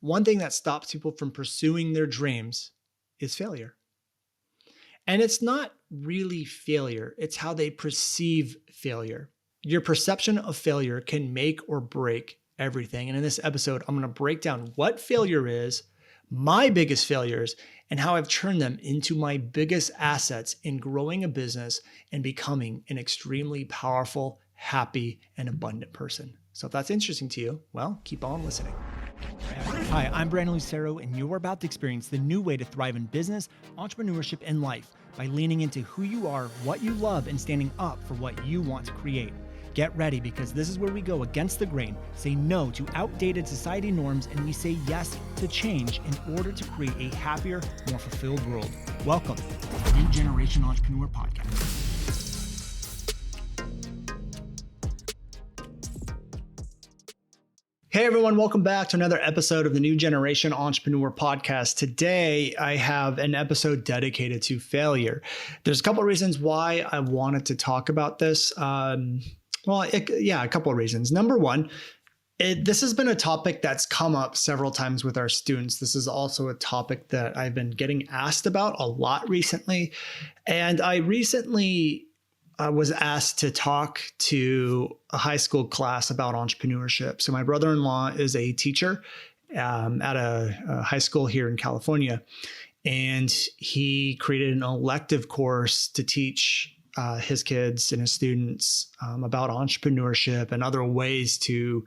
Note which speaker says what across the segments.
Speaker 1: one thing that stops people from pursuing their dreams is failure. And it's not really failure, it's how they perceive failure. Your perception of failure can make or break everything. And in this episode, I'm going to break down what failure is, my biggest failures, and how I've turned them into my biggest assets in growing a business and becoming an extremely powerful, happy, and abundant person. So if that's interesting to you, well, keep on listening. Hi, I'm Brandon Lucero, and you're about to experience the new way to thrive in business, entrepreneurship, and life by leaning into who you are, what you love, and standing up for what you want to create. Get ready, because this is where we go against the grain, say no to outdated society norms, and we say yes to change in order to create a happier, more fulfilled world. Welcome to the New Generation Entrepreneur Podcast. Hey everyone, welcome back to another episode of the New Generation Entrepreneur Podcast. Today, I have an episode dedicated to failure. There's a couple of reasons why I wanted to talk about this. A couple of reasons. Number one, this has been a topic that's come up several times with our students. This is also a topic that I've been getting asked about a lot recently. And I recently was asked to talk to a high school class about entrepreneurship. So my brother-in-law is a teacher at a high school here in California, and he created an elective course to teach his kids and his students about entrepreneurship and other ways to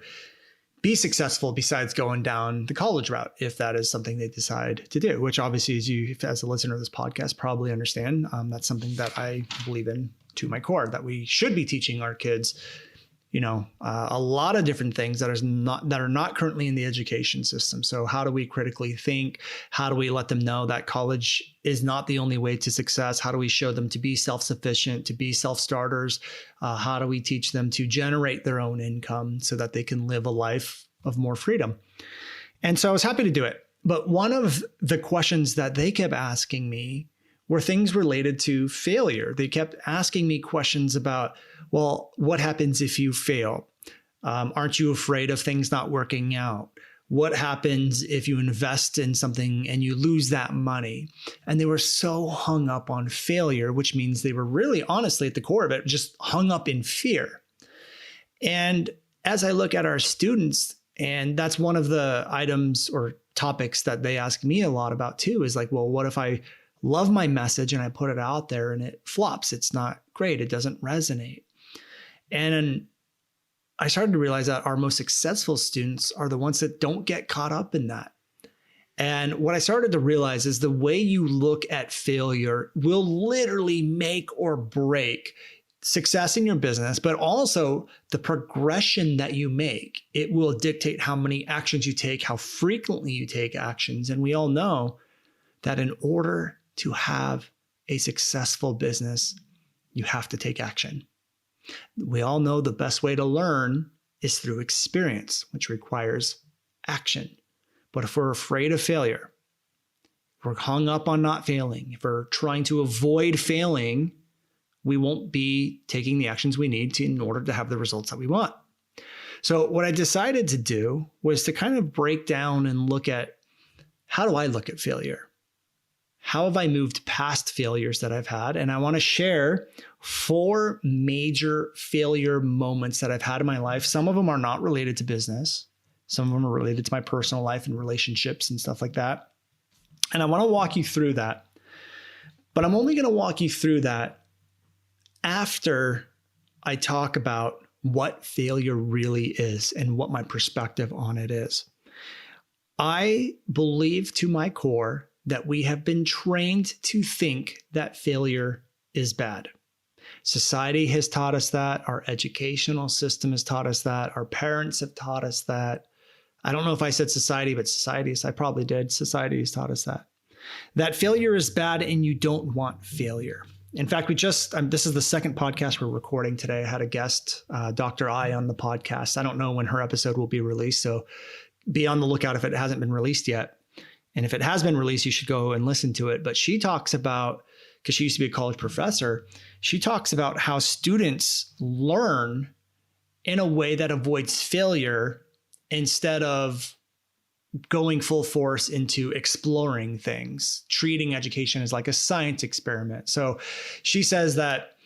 Speaker 1: be successful besides going down the college route, if that is something they decide to do, which obviously, as a listener of this podcast, probably understand. That's something that I believe in to my core, that we should be teaching our kids, a lot of different things that are not currently in the education system. So how do we critically think? How do we let them know that college is not the only way to success? How do we show them to be self-sufficient, to be self-starters? How do we teach them to generate their own income so that they can live a life of more freedom? And so I was happy to do it. But one of the questions that they kept asking me were things related to failure. They kept asking me questions about, well, what happens if you fail? Aren't you afraid of things not working out? What happens if you invest in something and you lose that money? And they were so hung up on failure, which means they were really, honestly, at the core of it, just hung up in fear. And as I look at our students, and that's one of the items or topics that they ask me a lot about too, is like, well, what if I love my message and I put it out there and it flops? It's not great. It doesn't resonate. And I started to realize that our most successful students are the ones that don't get caught up in that. And what I started to realize is the way you look at failure will literally make or break success in your business, but also the progression that you make. It will dictate how many actions you take, how frequently you take actions. And we all know that in order to have a successful business, you have to take action. We all know the best way to learn is through experience, which requires action. But if we're afraid of failure, if we're hung up on not failing, if we're trying to avoid failing, we won't be taking the actions we need in order to have the results that we want. So what I decided to do was to kind of break down and look at, how do I look at failure? How have I moved past failures that I've had? And I want to share 4 major failure moments that I've had in my life. Some of them are not related to business. Some of them are related to my personal life and relationships and stuff like that. And I want to walk you through that. But I'm only going to walk you through that after I talk about what failure really is and what my perspective on it is. I believe to my core that we have been trained to think that failure is bad. Society has taught us that. Our educational system has taught us that. Our parents have taught us that. I don't know if I said society, but I probably did. Society has taught us that failure is bad and you don't want failure. In fact, this is the second podcast we're recording today. I had a guest, Dr. I, on the podcast. I don't know when her episode will be released, so be on the lookout if it hasn't been released yet. And if it has been released, you should go and listen to it. But she talks about, because she used to be a college professor, she talks about how students learn in a way that avoids failure instead of going full force into exploring things, treating education as like a science experiment. So she says that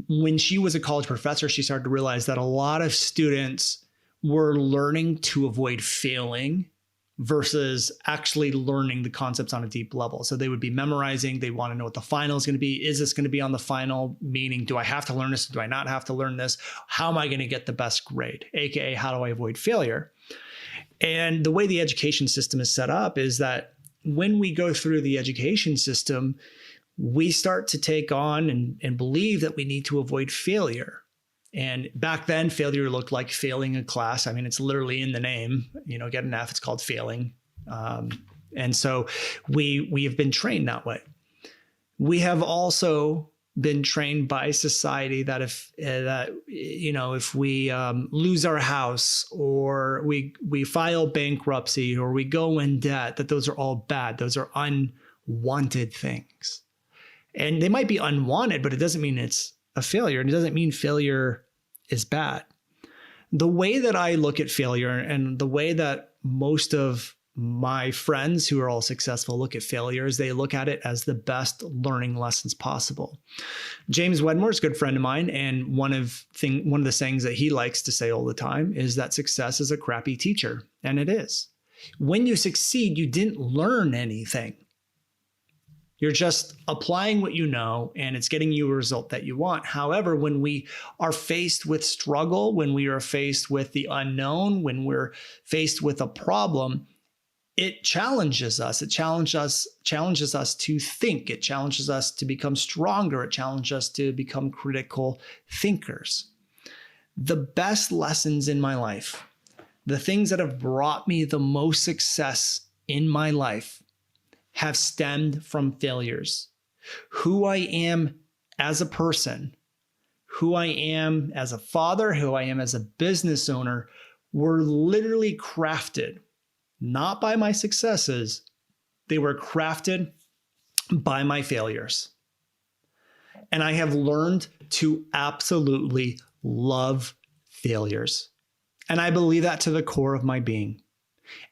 Speaker 1: when she was a college professor, she started to realize that a lot of students were learning to avoid failing versus actually learning the concepts on a deep level. So they would be memorizing. They want to know what the final is going to be. Is this going to be on the final? Meaning, do I have to learn this? Do I not have to learn this? How am I going to get the best grade? AKA, how do I avoid failure? And the way the education system is set up is that when we go through the education system, we start to take on and believe that we need to avoid failure. And back then, failure looked like failing a class. I mean, it's literally in the name, get an F, it's called failing. And so we have been trained that way. We have also been trained by society that if we lose our house or we file bankruptcy or we go in debt, that those are all bad. Those are unwanted things. And they might be unwanted, but it doesn't mean it's a failure. And it doesn't mean failure is bad. The way that I look at failure and the way that most of my friends who are all successful look at failure is they look at it as the best learning lessons possible. James Wedmore is a good friend of mine. And one of the sayings that he likes to say all the time is that success is a crappy teacher. And it is. When you succeed, you didn't learn anything. You're just applying what you know, and it's getting you a result that you want. However, when we are faced with struggle, when we are faced with the unknown, when we're faced with a problem, it challenges us. It challenges us to think. It challenges us to become stronger. It challenges us to become critical thinkers. The best lessons in my life, the things that have brought me the most success in my life, have stemmed from failures. Who I am as a person, who I am as a father, who I am as a business owner, were literally crafted, not by my successes. They were crafted by my failures. And I have learned to absolutely love failures. And I believe that to the core of my being.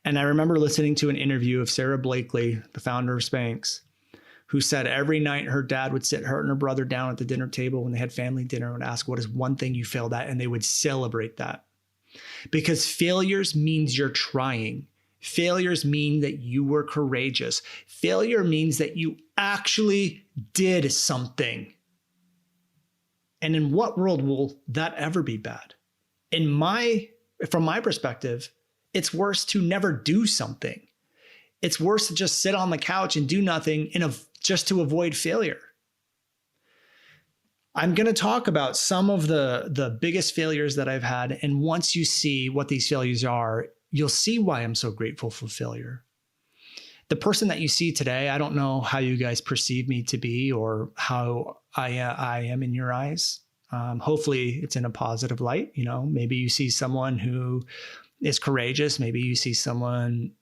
Speaker 1: And I remember listening to an interview of Sarah Blakely, the founder of Spanx, who said every night her dad would sit her and her brother down at the dinner table when they had family dinner and ask, what is one thing you failed at? And they would celebrate that. Because failures means you're trying. Failures mean that you were courageous. Failure means that you actually did something. And in what world will that ever be bad? From my perspective, it's worse to never do something. It's worse to just sit on the couch and do nothing just to avoid failure. I'm going to talk about some of the biggest failures that I've had. And once you see what these failures are, you'll see why I'm so grateful for failure. The person that you see today, I don't know how you guys perceive me to be or how I am in your eyes. Hopefully it's in a positive light. Maybe you see someone who is courageous. Maybe you see someone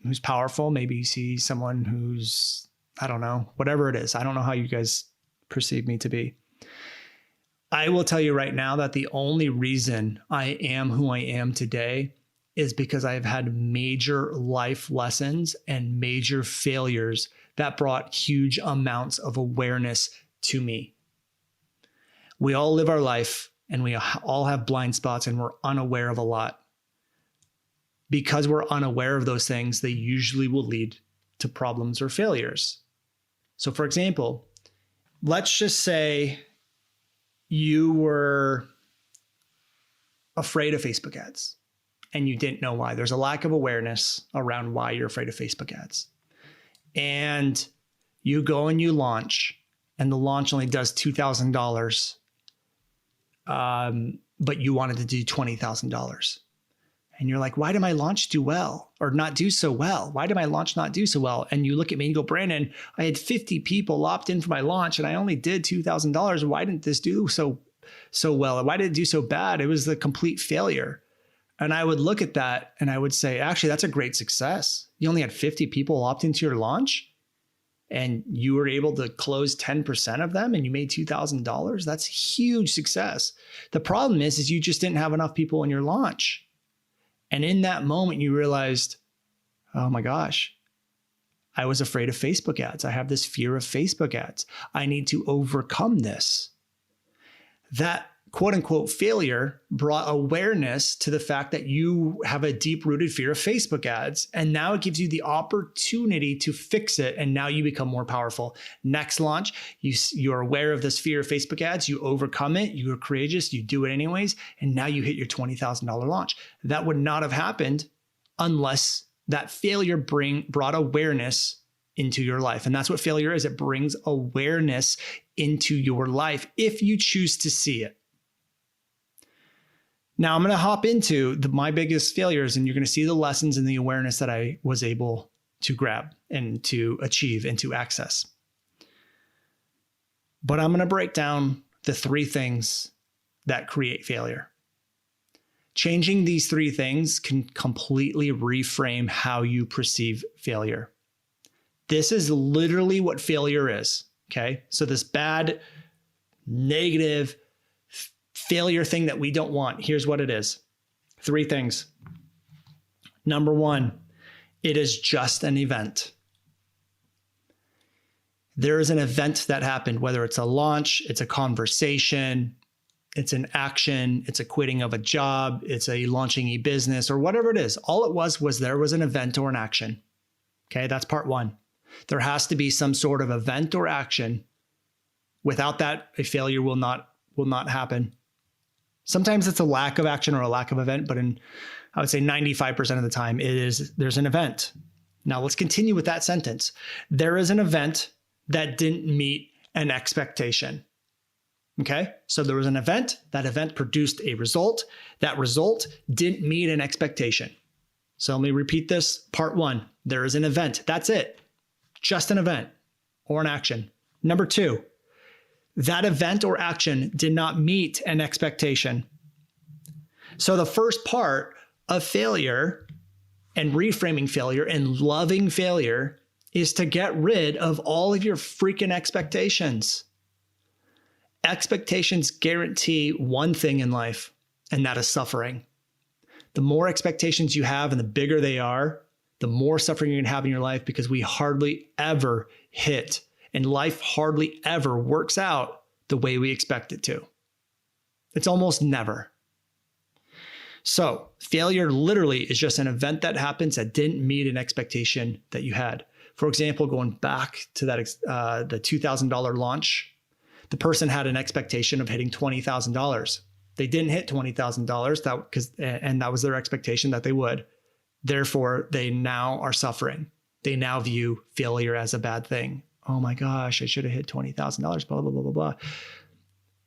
Speaker 1: who's powerful. Maybe you see someone who's, I don't know, whatever it is. I don't know how you guys perceive me to be. I will tell you right now that the only reason I am who I am today is because I've had major life lessons and major failures that brought huge amounts of awareness to me. We all live our life and we all have blind spots and we're unaware of a lot. Because we're unaware of those things, they usually will lead to problems or failures. So for example, let's just say you were afraid of Facebook ads and you didn't know why. There's a lack of awareness around why you're afraid of Facebook ads. And you go and you launch, and the launch only does $2,000, but you wanted to do $20,000. And you're like, why did my launch do well or not do so well? Why did my launch not do so well? And you look at me and you go, Brandon, I had 50 people opt in for my launch and I only did $2,000. Why didn't this do so well? And why did it do so bad? It was the complete failure. And I would look at that and I would say, actually, that's a great success. You only had 50 people opt into your launch and you were able to close 10% of them and you made $2,000. That's huge success. The problem is you just didn't have enough people in your launch. And in that moment, you realized, Oh my gosh, I was afraid of Facebook ads. I have this fear of Facebook ads. I need to overcome this. That quote unquote failure brought awareness to the fact that you have a deep rooted fear of Facebook ads. And now it gives you the opportunity to fix it. And now you become more powerful. Next launch, you're aware of this fear of Facebook ads. You overcome it. You are courageous. You do it anyways. And now you hit your $20,000 launch. That would not have happened unless that failure brought awareness into your life. And that's what failure is. It brings awareness into your life if you choose to see it. Now I'm going to hop into my biggest failures, and you're going to see the lessons and the awareness that I was able to grab and to achieve and to access. But I'm going to break down the 3 things that create failure. Changing these 3 things can completely reframe how you perceive failure. This is literally what failure is. Okay. So this bad, negative failure thing that we don't want. Here's what it is. 3 things. Number 1, it is just an event. There is an event that happened, whether it's a launch, it's a conversation, it's an action, it's a quitting of a job, it's a launching a business, or whatever it is. All it was there was an event or an action. Okay, that's part 1. There has to be some sort of event or action. Without that, a failure will not happen. Sometimes it's a lack of action or a lack of event, but I would say 95% of the time there's an event. Now let's continue with that sentence. There is an event that didn't meet an expectation. Okay, so there was an event. That event produced a result. That result didn't meet an expectation. So let me repeat this. Part 1, there is an event. That's it. Just an event or an action. Number 2, that event or action did not meet an expectation. So the first part of failure and reframing failure and loving failure is to get rid of all of your freaking expectations. Expectations guarantee one thing in life, and that is suffering. The more expectations you have and the bigger they are, the more suffering you're going to have in your life, because we hardly ever hit, and life hardly ever works out the way we expect it to. It's almost never. So failure literally is just an event that happens that didn't meet an expectation that you had. For example, going back to that the $2,000 launch, the person had an expectation of hitting $20,000. They didn't hit $20,000 and that was their expectation that they would. Therefore, they now are suffering. They now view failure as a bad thing. Oh my gosh, I should have hit $20,000, blah, blah, blah, blah, blah.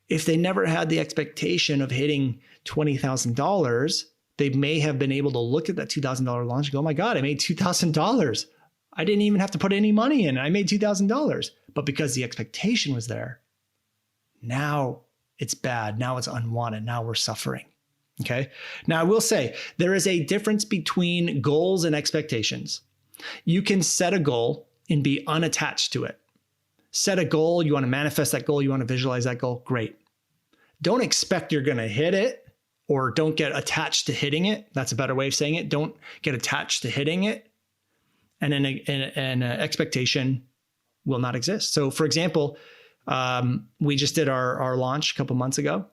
Speaker 1: If they never had the expectation of hitting $20,000, they may have been able to look at that $2,000 launch and go, oh my God, I made $2,000. I didn't even have to put any money in. I made $2,000. But because the expectation was there, now it's bad. Now it's unwanted. Now we're suffering. Okay. Now I will say there is a difference between goals and expectations. You can set a goal and be unattached to it. Set a goal. You want to manifest that goal. You want to visualize that goal. Great. Don't expect you're going to hit it, or don't get attached to hitting it. That's a better way of saying it. Don't get attached to hitting it. And an expectation will not exist. So for example, we just did our launch a couple months ago.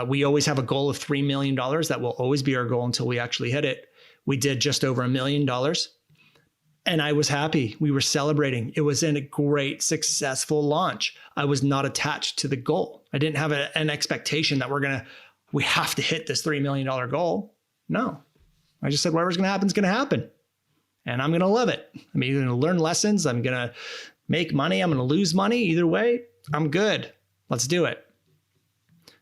Speaker 1: We always have a goal of $3 million. That will always be our goal until we actually hit it. We did just over $1 million. And I was happy. We were celebrating. It was a great, successful launch. I was not attached to the goal. I didn't have an expectation that we have to hit this $3 million goal. No, I just said, whatever's going to happen is going to happen. And I'm going to love it. I'm either going to learn lessons. I'm going to make money. I'm going to lose money. Either way, I'm good. Let's do it.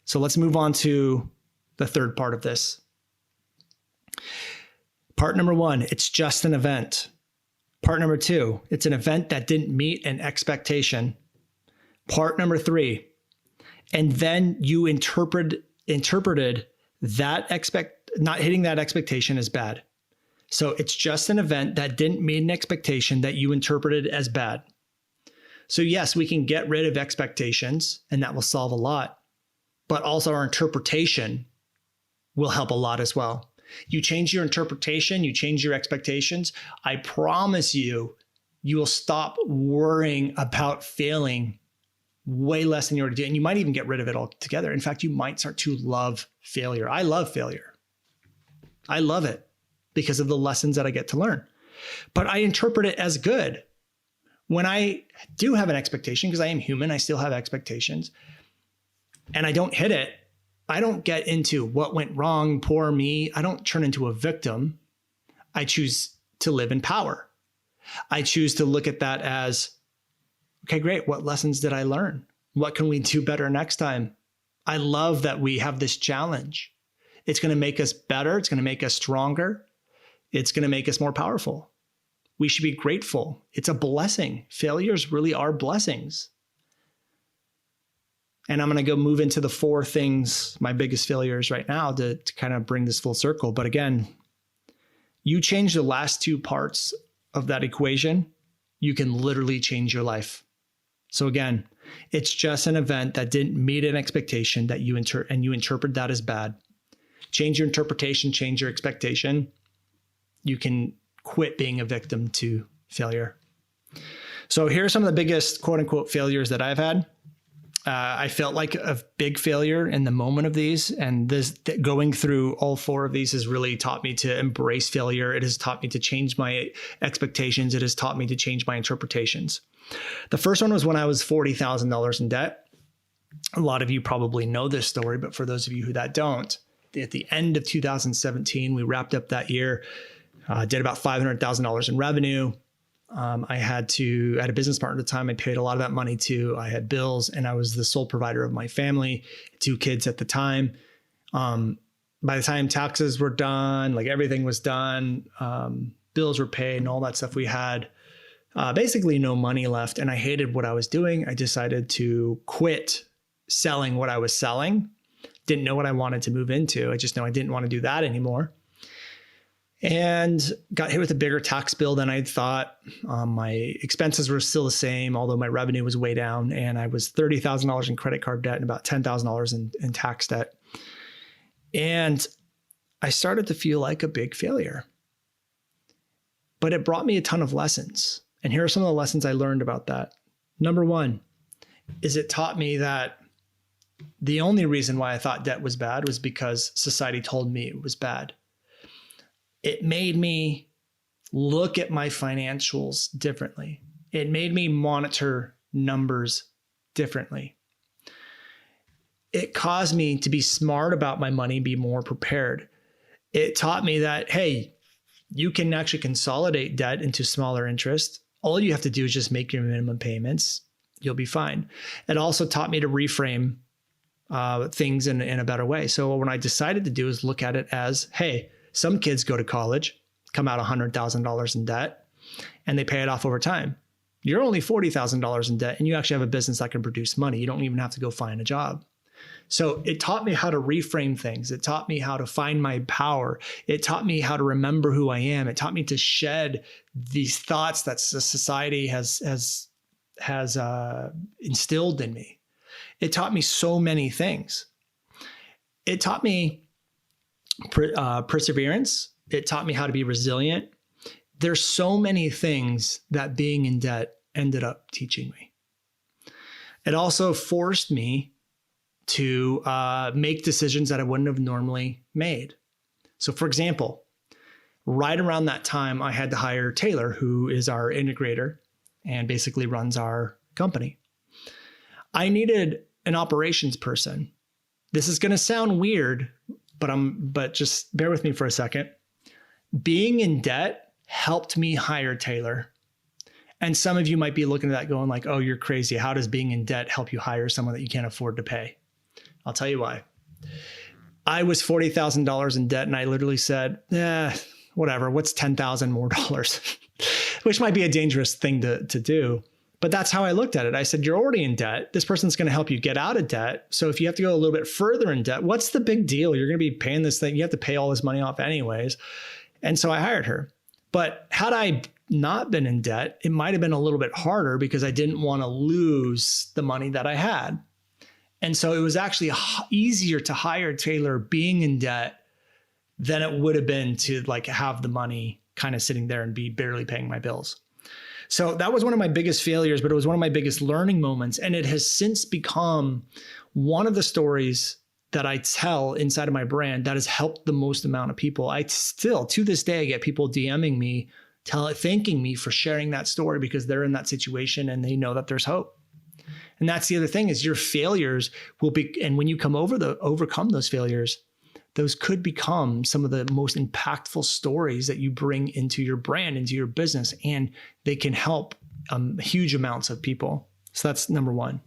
Speaker 1: So let's move on to the third part of this. Part number 1, it's just an event. Part number 2, it's an event that didn't meet an expectation. Part number 3, and then you interpreted that not hitting that expectation as bad. So it's just an event that didn't meet an expectation that you interpreted as bad. So yes, we can get rid of expectations, and that will solve a lot. But also our interpretation will help a lot as well. You change your interpretation, you change your expectations. I promise you, you will stop worrying about failing way less than you already do. And you might even get rid of it altogether. In fact, you might start to love failure. I love failure. I love it because of the lessons that I get to learn. But I interpret it as good. When I do have an expectation, because I am human, I still have expectations, and I don't hit it, I don't get into what went wrong, poor me. I don't turn into a victim. I choose to live in power. I choose to look at that as, okay, great. What lessons did I learn? What can we do better next time? I love that we have this challenge. It's going to make us better. It's going to make us stronger. It's going to make us more powerful. We should be grateful. It's a blessing. Failures really are blessings. And I'm going to go move into the 4 things, my biggest failures right now to kind of bring this full circle. But again, you change the last 2 parts of that equation, you can literally change your life. So again, it's just an event that didn't meet an expectation that you interpret that as bad. Change your interpretation, change your expectation. You can quit being a victim to failure. So here are some of the biggest quote unquote failures that I've had. I felt like a big failure in the moment of these, and going through all 4 of these has really taught me to embrace failure. It has taught me to change my expectations. It has taught me to change my interpretations. The first one was when I was $40,000 in debt. A lot of you probably know this story, but for those of you that don't, at the end of 2017, we wrapped up that year, did about $500,000 in revenue. I had a business partner at the time I paid a lot of that money to. I had bills, and I was the sole provider of my family, 2 kids at the time. By the time taxes were done, like everything was done, bills were paid and all that stuff, we had basically no money left. And I hated what I was doing. I decided to quit selling what I was selling. Didn't know what I wanted to move into. I just know I didn't want to do that anymore. And got hit with a bigger tax bill than I'd thought. My expenses were still the same, although my revenue was way down. And I was $30,000 in credit card debt and about $10,000 in tax debt. And I started to feel like a big failure. But it brought me a ton of lessons. And here are some of the lessons I learned about that. Number 1 is it taught me that the only reason why I thought debt was bad was because society told me it was bad. It made me look at my financials differently. It made me monitor numbers differently. It caused me to be smart about my money, be more prepared. It taught me that, hey, you can actually consolidate debt into smaller interest. All you have to do is just make your minimum payments. You'll be fine. It also taught me to reframe things in a better way. So what I decided to do is look at it as, hey, some kids go to college, come out $100,000 in debt, and they pay it off over time. You're only $40,000 in debt, and you actually have a business that can produce money. You don't even have to go find a job. So it taught me how to reframe things. It taught me how to find my power. It taught me how to remember who I am. It taught me to shed these thoughts that society has instilled in me. It taught me so many things. It taught me perseverance. It taught me how to be resilient. There's so many things that being in debt ended up teaching me. It also forced me to make decisions that I wouldn't have normally made. So for example, right around that time, I had to hire Taylor, who is our integrator and basically runs our company. I needed an operations person. This is going to sound weird, but just bear with me for a second. Being in debt helped me hire Taylor. And some of you might be looking at that going like, oh, you're crazy. How does being in debt help you hire someone that you can't afford to pay? I'll tell you why. I was $40,000 in debt, and I literally said, whatever, what's $10,000 more dollars? Which might be a dangerous thing to do. But that's how I looked at it. I said, you're already in debt. This person's going to help you get out of debt. So if you have to go a little bit further in debt, what's the big deal? You're going to be paying this thing. You have to pay all this money off anyways. And so I hired her. But had I not been in debt, it might have been a little bit harder because I didn't want to lose the money that I had. And so it was actually easier to hire Taylor being in debt than it would have been to like have the money kind of sitting there and be barely paying my bills. So that was one of my biggest failures, but it was one of my biggest learning moments. And it has since become one of the stories that I tell inside of my brand that has helped the most amount of people. I still, to this day, I get people DMing me, thanking me for sharing that story because they're in that situation and they know that there's hope. And that's the other thing is your failures will be, and when you overcome those failures, those could become some of the most impactful stories that you bring into your brand, into your business, and they can help huge amounts of people. So that's number one.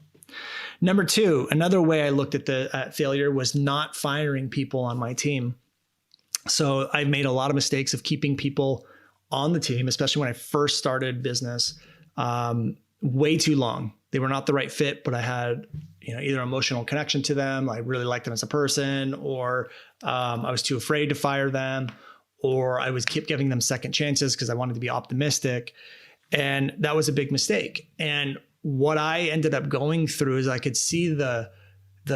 Speaker 1: Number two, another way I looked at failure was not firing people on my team. So I've made a lot of mistakes of keeping people on the team, especially when I first started business, way too long. They were not the right fit, but I had, either emotional connection to them. I really liked them as a person, or I was too afraid to fire them, or I was keep giving them second chances because I wanted to be optimistic. And that was a big mistake. And what I ended up going through is I could see the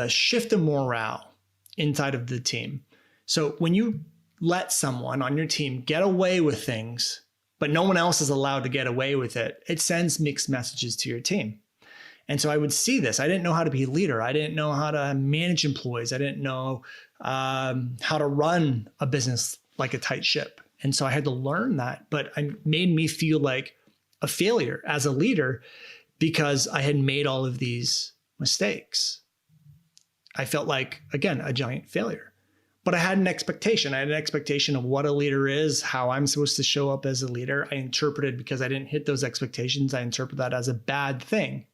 Speaker 1: shift of morale inside of the team. So when you let someone on your team get away with things, but no one else is allowed to get away with it, it sends mixed messages to your team. And so I would see this. I didn't know how to be a leader. I didn't know how to manage employees. I didn't know how to run a business like a tight ship. And so I had to learn that, but it made me feel like a failure as a leader because I had made all of these mistakes. I felt like, again, a giant failure. But I had an expectation. I had an expectation of what a leader is, how I'm supposed to show up as a leader. I interpreted, because I didn't hit those expectations, I interpret that as a bad thing.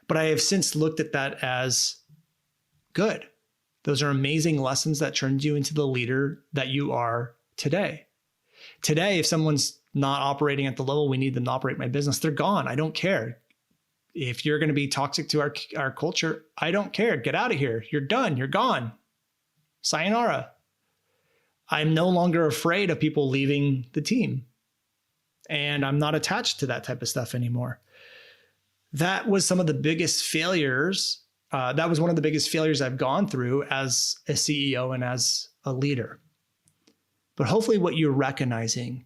Speaker 1: But I have since looked at that as good. Those are amazing lessons that turned you into the leader that you are today. Today, if someone's not operating at the level we need them to operate my business, they're gone. I don't care. If you're going to be toxic to our culture, I don't care. Get out of here. You're done. You're gone. Sayonara. I'm no longer afraid of people leaving the team. And I'm not attached to that type of stuff anymore. That was some of the biggest failures. That was one of the biggest failures I've gone through as a CEO and as a leader. But hopefully what you're recognizing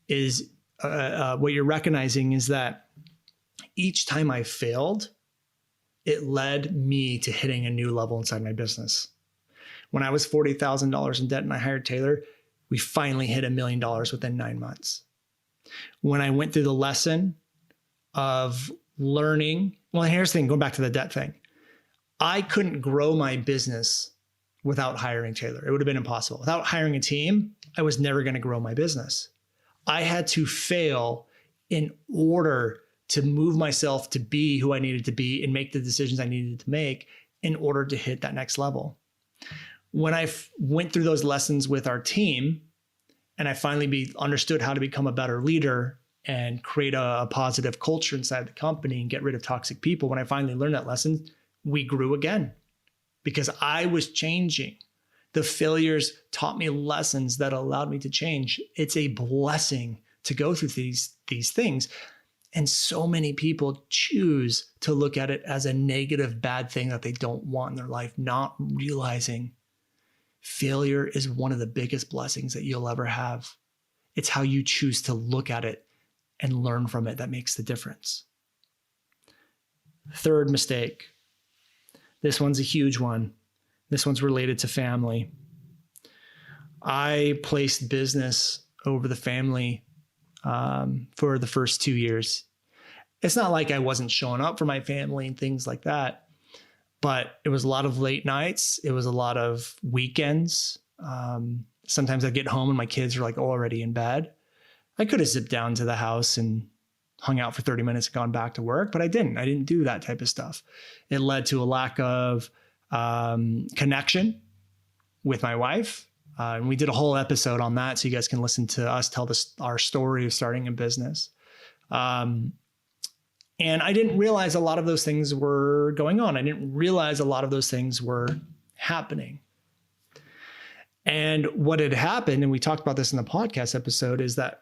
Speaker 1: is that each time I failed, it led me to hitting a new level inside my business. When I was $40,000 in debt and I hired Taylor, we finally hit $1 million within 9 months. When I went through the lesson of learning, well, here's the thing, going back to the debt thing. I couldn't grow my business without hiring Taylor. It would have been impossible. Without hiring a team, I was never going to grow my business. I had to fail in order to move myself to be who I needed to be and make the decisions I needed to make in order to hit that next level. When I went through those lessons with our team and I finally understood how to become a better leader and create a positive culture inside the company and get rid of toxic people, when I finally learned that lesson, we grew again because I was changing. The failures taught me lessons that allowed me to change. It's a blessing to go through these things. And so many people choose to look at it as a negative, bad thing that they don't want in their life, not realizing failure is one of the biggest blessings that you'll ever have. It's how you choose to look at it and learn from it that makes the difference. Third mistake. This one's a huge one. This one's related to family. I placed business over the family for the first 2 years. It's not like I wasn't showing up for my family and things like that, but it was a lot of late nights. It was a lot of weekends. Sometimes I'd get home and my kids are like already in bed. I could have zipped down to the house and hung out for 30 minutes and gone back to work, but I didn't. I didn't do that type of stuff. It led to a lack of connection with my wife. And we did a whole episode on that, so you guys can listen to us tell our story of starting a business. And I didn't realize a lot of those things were going on. I didn't realize a lot of those things were happening. And what had happened, and we talked about this in the podcast episode, is that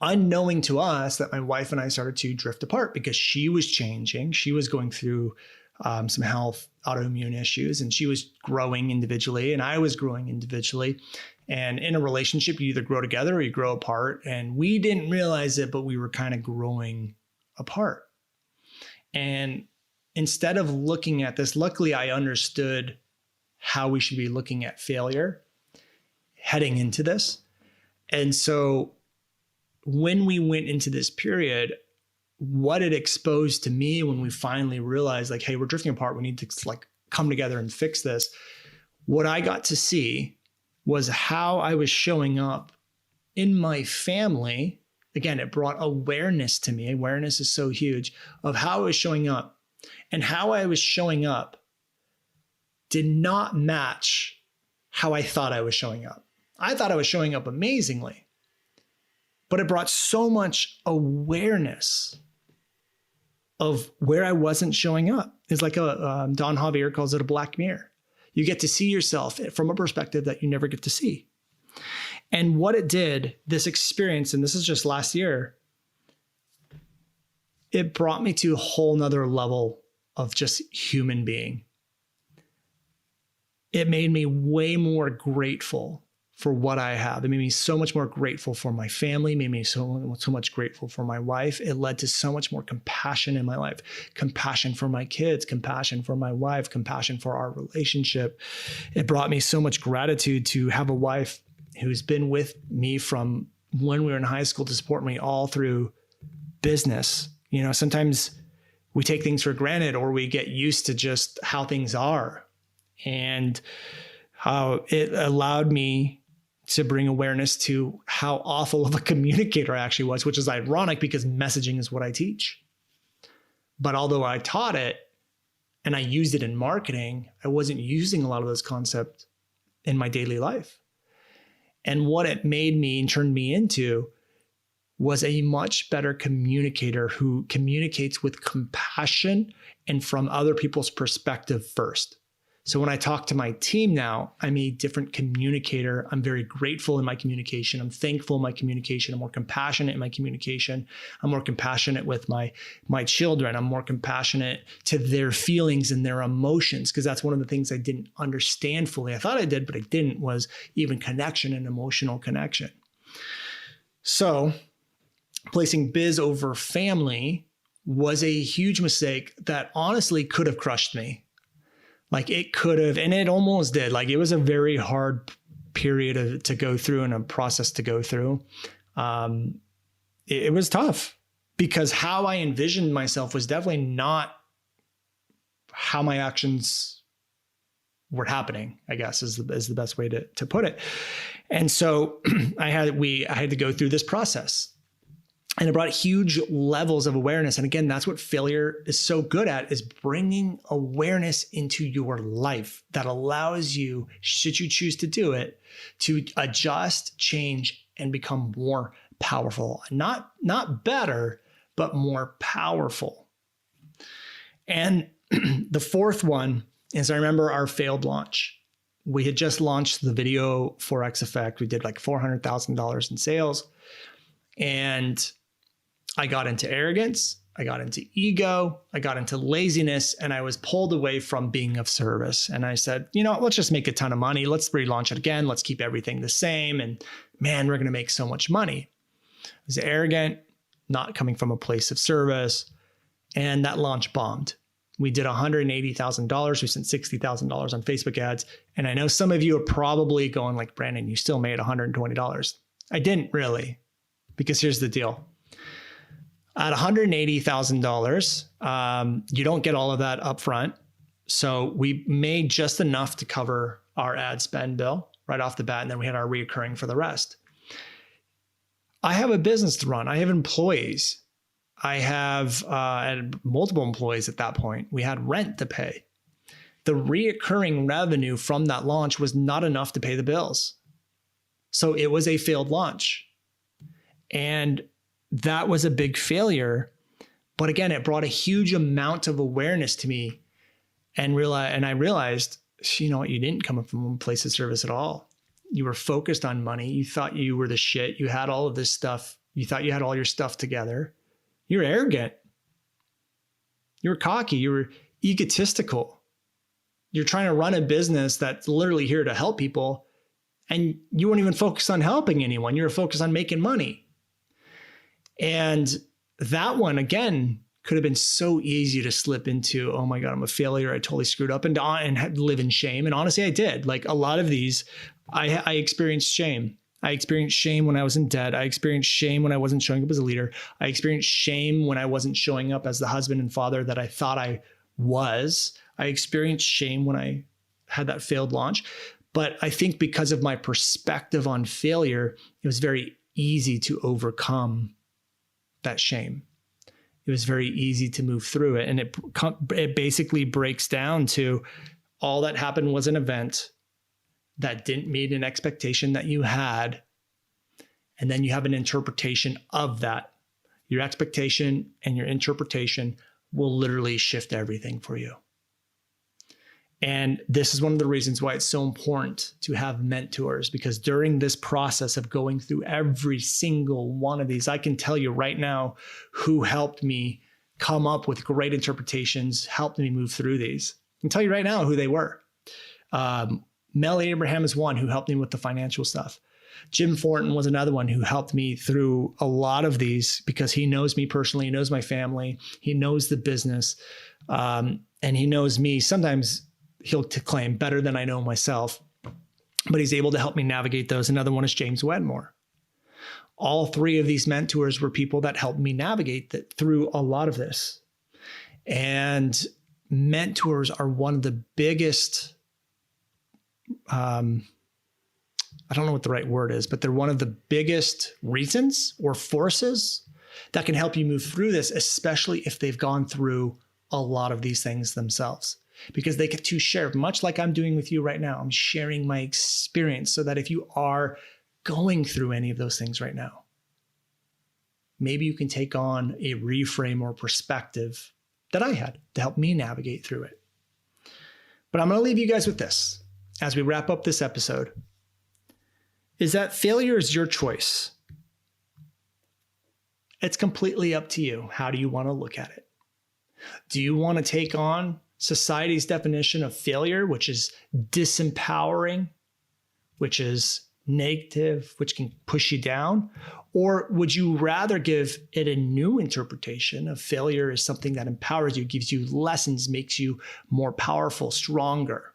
Speaker 1: unknowing to us that my wife and I started to drift apart because she was changing. She was going through some health, autoimmune issues, and she was growing individually and I was growing individually. And in a relationship, you either grow together or you grow apart. And we didn't realize it, but we were kind of growing apart. And instead of looking at this, luckily I understood how we should be looking at failure heading into this. And so when we went into this period, what it exposed to me when we finally realized like, hey, we're drifting apart, we need to like come together and fix this. What I got to see was how I was showing up in my family. Again, it brought awareness to me. Awareness is so huge of how I was showing up, and how I was showing up did not match how I thought I was showing up. I thought I was showing up amazingly, but it brought so much awareness of where I wasn't showing up. It's like Don Javier calls it a black mirror. You get to see yourself from a perspective that you never get to see. And what it did, this experience, and this is just last year, it brought me to a whole nother level of just human being. It made me way more grateful for what I have. It made me so much more grateful for my family, made me so much grateful for my wife. It led to so much more compassion in my life, compassion for my kids, compassion for my wife, compassion for our relationship. It brought me so much gratitude to have a wife who's been with me from when we were in high school to support me all through business. You know, sometimes we take things for granted or we get used to just how things are. And how it allowed me to bring awareness to how awful of a communicator I actually was, which is ironic because messaging is what I teach. But although I taught it and I used it in marketing, I wasn't using a lot of those concepts in my daily life. And what it made me and turned me into was a much better communicator who communicates with compassion and from other people's perspective first. So when I talk to my team now, I'm a different communicator. I'm very grateful in my communication. I'm thankful in my communication. I'm more compassionate in my communication. I'm more compassionate with my children. I'm more compassionate to their feelings and their emotions, because that's one of the things I didn't understand fully. I thought I did, but I didn't, was even connection and emotional connection. So placing biz over family was a huge mistake that honestly could have crushed me. Like it could have, and it almost did. Like it was a very hard period to go through and a process to go through. It was tough because how I envisioned myself was definitely not how my actions were happening, I guess is the best way to put it. And so I had to go through this process. And it brought huge levels of awareness. And again, that's what failure is so good at, is bringing awareness into your life that allows you, should you choose to do it, to adjust, change, and become more powerful. Not better, but more powerful. And the fourth one is, I remember our failed launch. We had just launched the video Forex effect. We did like $400,000 in sales. And I got into arrogance, I got into ego, I got into laziness, and I was pulled away from being of service. And I said, you know, let's just make a ton of money. Let's relaunch it again. Let's keep everything the same. And man, we're going to make so much money. I was arrogant, not coming from a place of service. And that launch bombed. We did $180,000. We spent $60,000 on Facebook ads. And I know some of you are probably going like, Brandon, you still made $120. I didn't really, because here's the deal. At $180,000, you don't get all of that upfront. So we made just enough to cover our ad spend bill right off the bat. And then we had our reoccurring for the rest. I have a business to run. I have employees. I have multiple employees at that point. We had rent to pay. The reoccurring revenue from that launch was not enough to pay the bills. So it was a failed launch. And that was a big failure. But again, it brought a huge amount of awareness to me and I realized, you know what, you didn't come from a place of service at all. You were focused on money. You thought you were the shit. You had all of this stuff. You thought you had all your stuff together. You were arrogant. You were cocky. You were egotistical. You're trying to run a business that's literally here to help people, and you weren't even focused on helping anyone. You were focused on making money. And that one, again, could have been so easy to slip into, oh my God, I'm a failure. I totally screwed up, and live in shame. And honestly, I did. Like a lot of these, I experienced shame. I experienced shame when I was in debt. I experienced shame when I wasn't showing up as a leader. I experienced shame when I wasn't showing up as the husband and father that I thought I was. I experienced shame when I had that failed launch. But I think because of my perspective on failure, it was very easy to overcome that shame. It was very easy to move through it. And it basically breaks down to all that happened was an event that didn't meet an expectation that you had. And then you have an interpretation of that. Your expectation and your interpretation will literally shift everything for you. And this is one of the reasons why it's so important to have mentors, because during this process of going through every single one of these, I can tell you right now who helped me come up with great interpretations, helped me move through these. I can tell you right now who they were. Mel Abraham is one who helped me with the financial stuff. Jim Thornton was another one who helped me through a lot of these because he knows me personally, he knows my family, he knows the business, and he knows me. Sometimes he'll claim better than I know myself, but he's able to help me navigate those. Another one is James Wedmore. All three of these mentors were people that helped me navigate through a lot of this. And mentors are one of the biggest, I don't know what the right word is, but they're one of the biggest reasons or forces that can help you move through this, especially if they've gone through a lot of these things themselves. Because they get to share, much like I'm doing with you right now. I'm sharing my experience so that if you are going through any of those things right now, maybe you can take on a reframe or perspective that I had to help me navigate through it. But I'm going to leave you guys with this as we wrap up this episode, is that failure is your choice. It's completely up to you. How do you want to look at it? Do you want to take on society's definition of failure, which is disempowering, which is negative, which can push you down? Or would you rather give it a new interpretation of failure as something that empowers you, gives you lessons, makes you more powerful, stronger?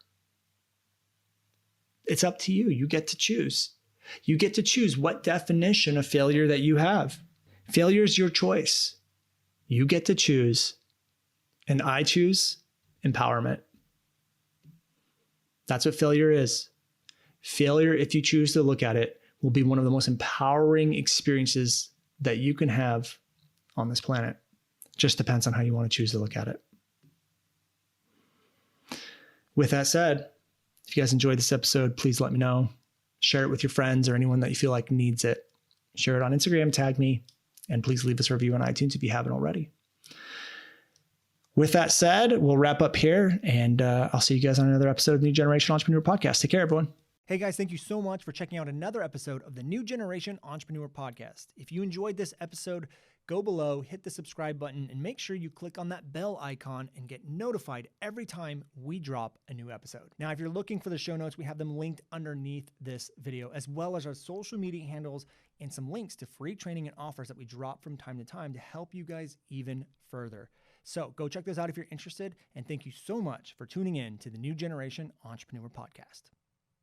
Speaker 1: It's up to you. You get to choose. You get to choose what definition of failure that you have. Failure is your choice. You get to choose. And I choose empowerment. That's what failure is. Failure, if you choose to look at it, will be one of the most empowering experiences that you can have on this planet. Just depends on how you want to choose to look at it. With that said, if you guys enjoyed this episode, please let me know. Share it with your friends or anyone that you feel like needs it. Share it on Instagram, tag me, and please leave us a review on iTunes if you haven't already. With that said, we'll wrap up here, and I'll see you guys on another episode of the New Generation Entrepreneur Podcast. Take care, everyone.
Speaker 2: Hey guys, thank you so much for checking out another episode of the New Generation Entrepreneur Podcast. If you enjoyed this episode, go below, hit the subscribe button, and make sure you click on that bell icon and get notified every time we drop a new episode. Now, if you're looking for the show notes, we have them linked underneath this video, as well as our social media handles and some links to free training and offers that we drop from time to time to help you guys even further. So go check those out if you're interested, and thank you so much for tuning in to the New Generation Entrepreneur Podcast.